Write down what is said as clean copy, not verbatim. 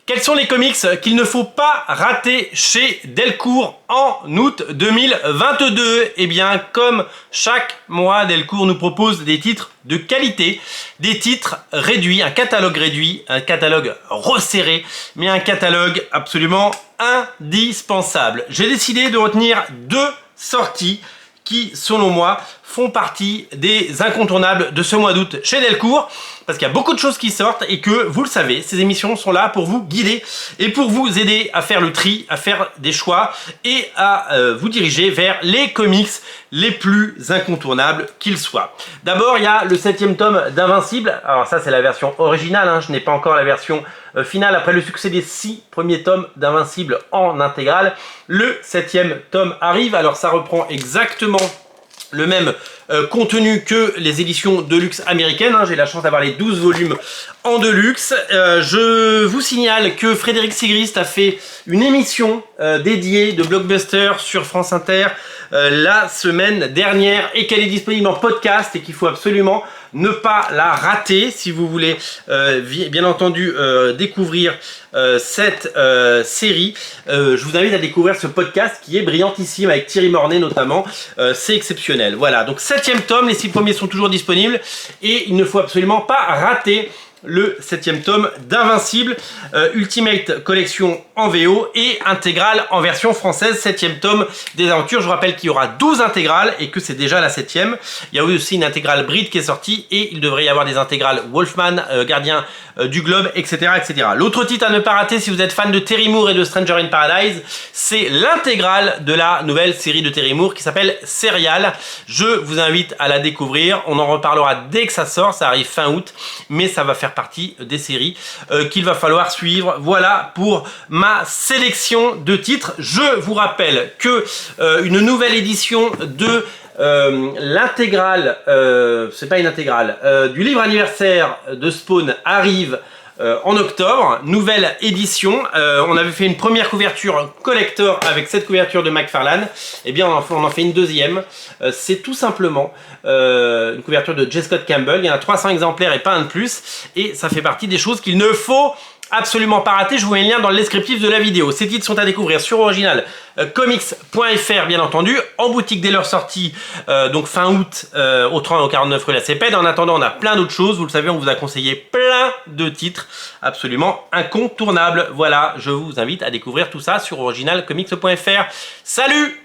Quels sont les comics qu'il ne faut pas rater chez Delcourt en août 2022? Eh bien, comme chaque mois, Delcourt nous propose des titres de qualité, des titres réduits, un catalogue resserré, mais un catalogue absolument indispensable. J'ai décidé de retenir deux sorties qui, selon moi, font partie des incontournables de ce mois d'août chez Delcourt, parce qu'il y a beaucoup de choses qui sortent et que, vous le savez, ces émissions sont là pour vous guider et pour vous aider à faire le tri, à faire des choix et à vous diriger vers les comics les plus incontournables qu'ils soient. D'abord, il y a le 7e tome d'Invincible. Alors ça, c'est la version originale, hein. Je n'ai pas encore la version finale. Après le succès des 6 premiers tomes d'Invincible en intégrale, le 7e tome arrive. Alors ça reprend exactement le même contenu que les éditions Deluxe américaines, hein. J'ai la chance d'avoir les 12 volumes en Deluxe. Je vous signale que Frédéric Sigrist a fait une émission dédiée de Blockbuster sur France Inter la semaine dernière et qu'elle est disponible en podcast et qu'il faut absolument ne pas la rater si vous voulez bien entendu découvrir cette série. Je vous invite à découvrir ce podcast qui est brillantissime avec Thierry Mornay notamment. C'est exceptionnel. Voilà, donc 7e tome, les 6 premiers sont toujours disponibles et il ne faut absolument pas rater le 7e tome d'Invincible, Ultimate Collection en VO et intégrale en version française, 7e tome des aventures. Je vous rappelle qu'il y aura 12 intégrales et que c'est déjà la 7e. Il y a aussi une intégrale Bride qui est sortie et il devrait y avoir des intégrales Wolfman, Gardien du Globe, etc., etc. L'autre titre à ne pas rater si vous êtes fan de Terry Moore et de Stranger in Paradise, c'est l'intégrale de la nouvelle série de Terry Moore qui s'appelle Serial. Je vous invite à la découvrir. On en reparlera dès que ça sort, ça arrive fin août, mais ça va faire partie des séries qu'il va falloir suivre. Voilà pour ma sélection de titres. Je vous rappelle que une nouvelle édition de l'intégrale, c'est pas une intégrale, du livre anniversaire de Spawn arrive en octobre, nouvelle édition. On avait fait une première couverture collector avec cette couverture de McFarlane. Eh bien, on en fait une deuxième. C'est tout simplement une couverture de J. Scott Campbell. Il y en a 300 exemplaires et pas un de plus. Et ça fait partie des choses qu'il ne faut absolument pas rater. Je vous mets le lien dans le descriptif de la vidéo. Ces titres sont à découvrir sur original comics.fr bien entendu, en boutique dès leur sortie, donc fin août au 30 et au 49 rue La Cépède. En attendant, on a plein d'autres choses. Vous le savez, on vous a conseillé plein de titres absolument incontournables. Voilà, je vous invite à découvrir tout ça sur originalcomics.fr. Salut!